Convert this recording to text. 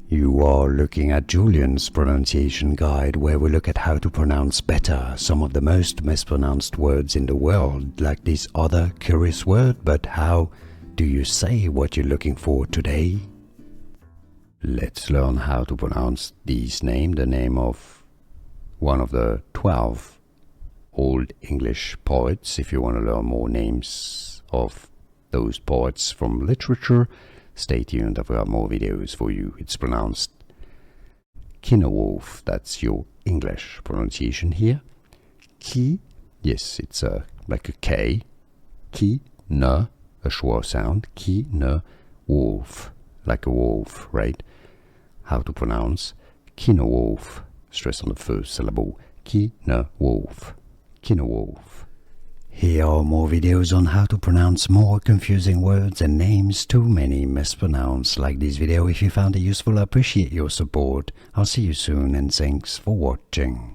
You are looking at Julian's pronunciation guide, where we look at how to pronounce better some of the most mispronounced words in the world, like this other curious word. But how do you say what you're looking for today? Let's learn how to pronounce this name, the name of one of the 12 Old English poets. If you want to learn more names of those poets from literature, stay tuned, I've got more videos for you. It's pronounced Cynewulf, that's your English pronunciation here. Ki, yes, it's like a K. Ki, ne, a schwa sound. Ki, ne, wolf, like a wolf, right? How to pronounce Cynewulf. Stress on the first syllable. Cynewulf. Cynewulf. Here are more videos on how to pronounce more confusing words and names too many mispronounced. Like this video if you found it useful. I appreciate your support. I'll see you soon and thanks for watching.